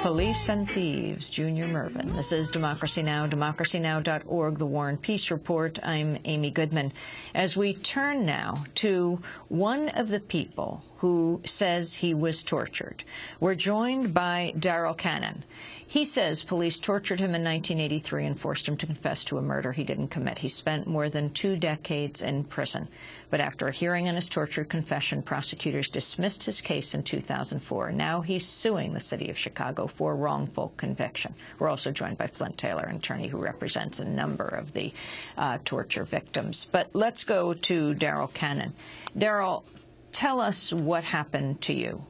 Police and Thieves, Junior Mervyn. This is Democracy Now!, democracynow.org, The War and Peace Report. I'm Amy Goodman. As we turn now to one of the people who says he was tortured, we're joined by Daryl Cannon. He says police tortured him in 1983 and forced him to confess to a murder he didn't commit. He spent more than 2 decades in prison. But after a hearing on his tortured confession, prosecutors dismissed his case in 2004. Now he's suing the city of Chicago for wrongful conviction. We're also joined by Flint Taylor, an attorney who represents a number of the torture victims. But let's go to Daryl Cannon. Daryl, tell us what happened to you.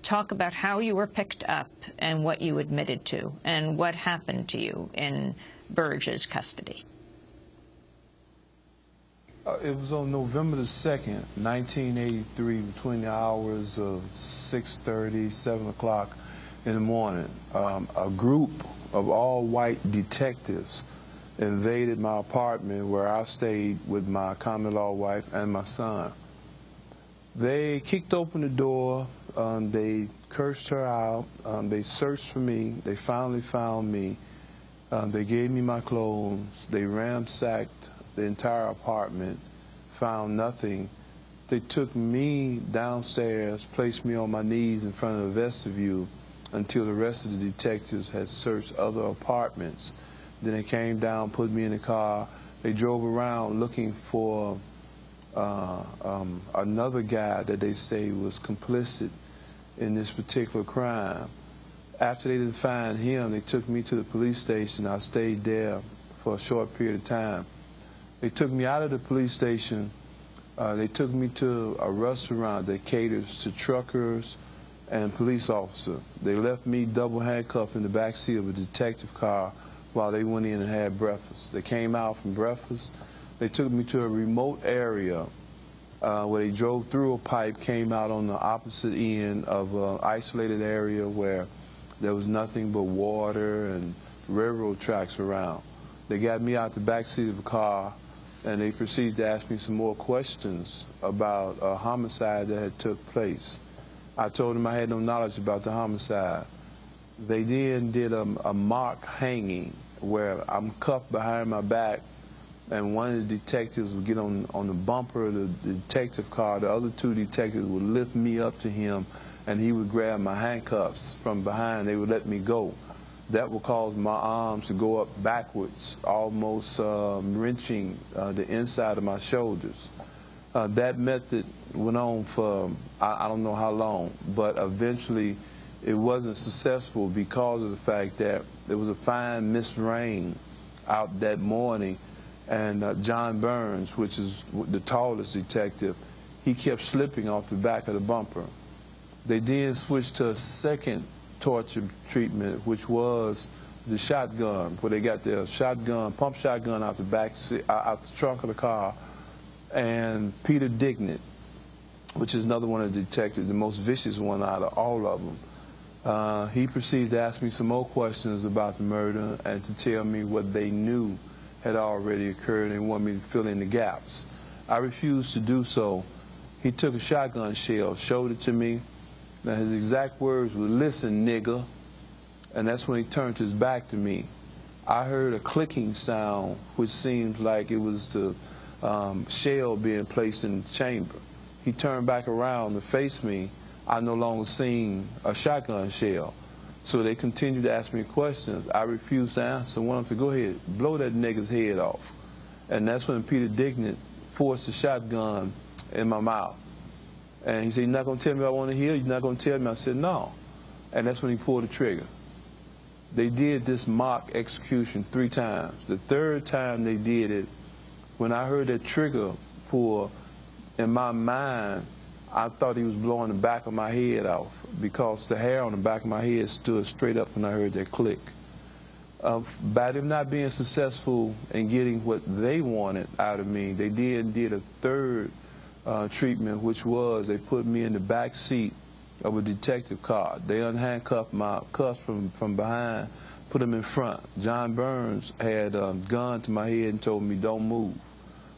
Talk about how you were picked up and what you admitted to and what happened to you in Burge's custody. It was on November the 2nd, 1983, between the hours of 6:30, 7 o'clock in the morning. A group of all-white detectives invaded my apartment where I stayed with my common-law wife and my son. They kicked open the door, they cursed her out, they searched for me, they finally found me, they gave me my clothes, they ransacked the entire apartment, found nothing. They took me downstairs, placed me on my knees in front of the vestibule until the rest of the detectives had searched other apartments. Then they came down, put me in the car, they drove around looking for another guy that they say was complicit in this particular crime. After they didn't find him, they took me to the police station. I stayed there for a short period of time. They took me out of the police station. They took me to a restaurant that caters to truckers and police officers. They left me double handcuffed in the backseat of a detective car while they went in and had breakfast. They came out from breakfast. They took me to a remote area where they drove through a pipe, came out on the opposite end of an isolated area where there was nothing but water and railroad tracks around. They got me out the backseat of the car, and they proceeded to ask me some more questions about a homicide that had took place. I told them I had no knowledge about the homicide. They then did a mock hanging where I'm cuffed behind my back, and one of the detectives would get on the bumper of the detective car. The other 2 detectives would lift me up to him, and he would grab my handcuffs from behind. They would let me go. That would cause my arms to go up backwards, almost wrenching the inside of my shoulders. That method went on for I don't know how long, but eventually it wasn't successful because of the fact that there was a fine mist rain out that morning, and John Burns, which is the tallest detective, he kept slipping off the back of the bumper. They then switched to a second torture treatment, which was the shotgun, where they got their pump shotgun out the back seat, out the trunk of the car. And Peter Dignit, which is another one of the detectives, the most vicious one out of all of them, he proceeded to ask me some more questions about the murder and to tell me what they knew had already occurred and wanted me to fill in the gaps. I refused to do so. He took a shotgun shell, showed it to me. Now, his exact words were, "Listen, nigga," and that's when he turned his back to me. I heard a clicking sound, which seemed like it was the shell being placed in the chamber. He turned back around to face me. I no longer seen a shotgun shell. So they continued to ask me questions. I refused to answer. One of them said, "Go ahead, blow that nigga's head off." And that's when Peter Dignit forced the shotgun in my mouth. And he said, "You're not going to tell me I want to hear? You're not going to tell me?" I said, "No." And that's when he pulled the trigger. They did this mock execution 3 times. The 3rd time they did it, when I heard that trigger pull, in my mind, I thought he was blowing the back of my head off because the hair on the back of my head stood straight up when I heard that click. By them not being successful in getting what they wanted out of me, they did a 3rd treatment, which was they put me in the back seat of a detective car. They unhandcuffed my cuffs from behind, put them in front. John Burns had a gun to my head and told me, "Don't move,"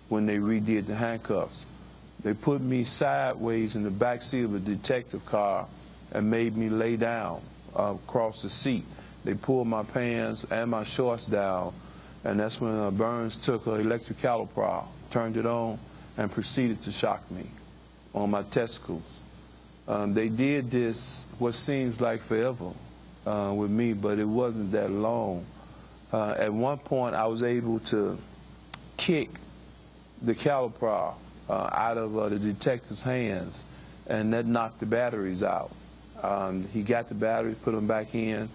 when they redid the handcuffs. They put me sideways in the back seat of a detective car and made me lay down across the seat. They pulled my pants and my shorts down, and that's when Burns took an electric caliper, turned it on, and proceeded to shock me on my testicles. They did this what seems like forever with me, but it wasn't that long. At one point, I was able to kick the caliper out of the detective's hands, and that knocked the batteries out. He got the batteries, put them back in.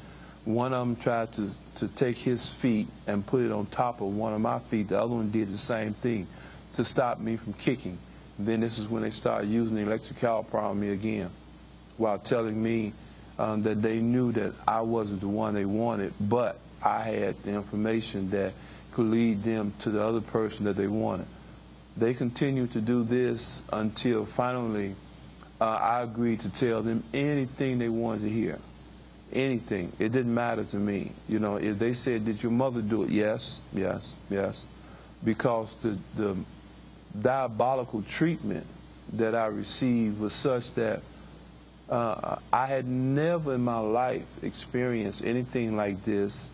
One of them tried to take his feet and put it on top of one of my feet. The other one did the same thing to stop me from kicking. And then this is when they started using the electric caliper on me again, while telling me that they knew that I wasn't the one they wanted, but I had the information that could lead them to the other person that they wanted. They continued to do this until finally I agreed to tell them anything they wanted to hear. Anything. It didn't matter to me. You know, if they said, did your mother do it? Yes, yes, yes. Because the diabolical treatment that I received was such that I had never in my life experienced anything like this.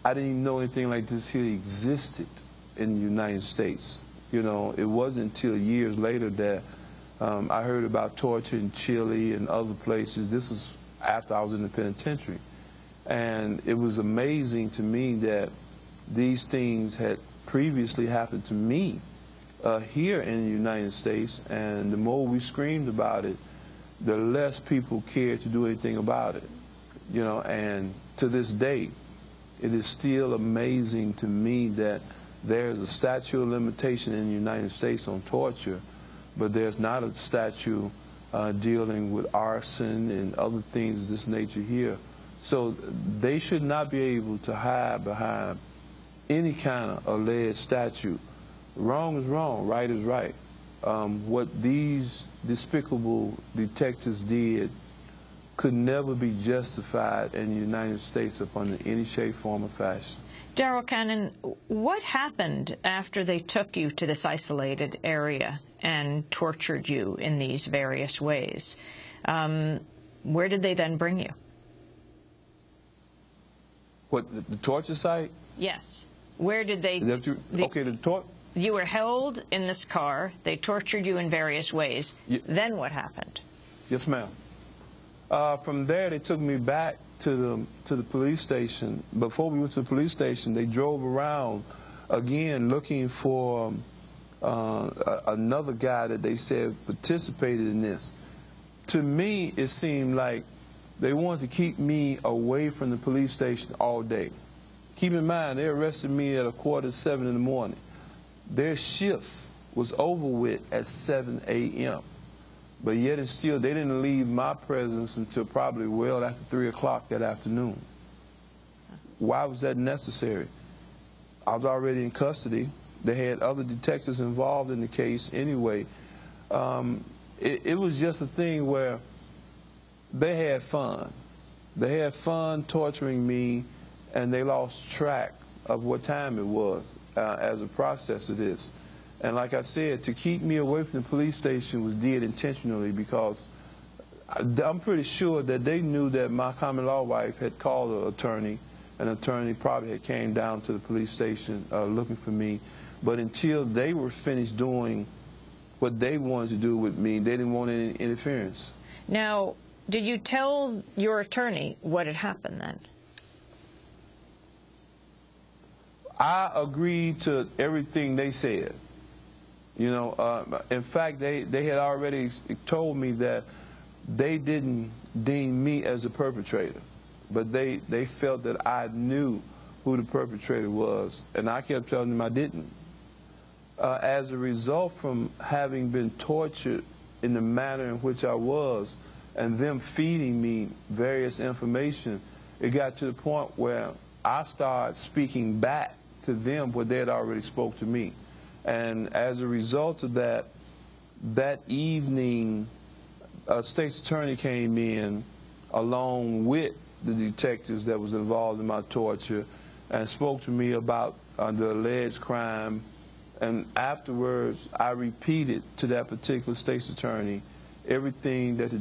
I didn't even know anything like this here existed in the United States. You know, it wasn't until years later that I heard about torture in Chile and other places. This is after I was in the penitentiary. And it was amazing to me that these things had previously happened to me here in the United States, and the more we screamed about it, the less people cared to do anything about it. You know, and to this day, it is still amazing to me that there's a statute of limitation in the United States on torture, but there's not a statute dealing with arson and other things of this nature here. So they should not be able to hide behind any kind of alleged statute. Wrong is wrong, right is right. What these despicable detectives did could never be justified in the United States upon any shape, form, or fashion. Darrell Cannon, what happened after they took you to this isolated area and tortured you in these various ways? Where did they then bring you? What, the torture site? Yes. Where did they... You were held in this car. They tortured you in various ways. Then what happened? Yes, ma'am. From there, they took me back to the police station. Before we went to the police station, they drove around again looking for another guy that they said participated in this. To me, it seemed like they wanted to keep me away from the police station all day. Keep in mind, they arrested me at 6:45 in the morning. Their shift was over with at 7 a.m. But yet and still, they didn't leave my presence until probably well after 3 o'clock that afternoon. Why was that necessary? I was already in custody. They had other detectives involved in the case anyway. It was just a thing where they had fun. They had fun torturing me, and they lost track of what time it was as a process of this. And like I said, to keep me away from the police station was did intentionally, because I'm pretty sure that they knew that my common law wife had called an attorney. An attorney probably had came down to the police station looking for me. But until they were finished doing what they wanted to do with me, they didn't want any interference. Now, did you tell your attorney what had happened then? I agreed to everything they said. You know, in fact, they had already told me that they didn't deem me as a perpetrator, but they felt that I knew who the perpetrator was, and I kept telling them I didn't. As a result from having been tortured in the manner in which I was, and them feeding me various information, it got to the point where I started speaking back to them what they had already spoke to me. And as a result of that, that evening, a state's attorney came in along with the detectives that was involved in my torture and spoke to me about the alleged crime. And afterwards, I repeated to that particular state's attorney everything that the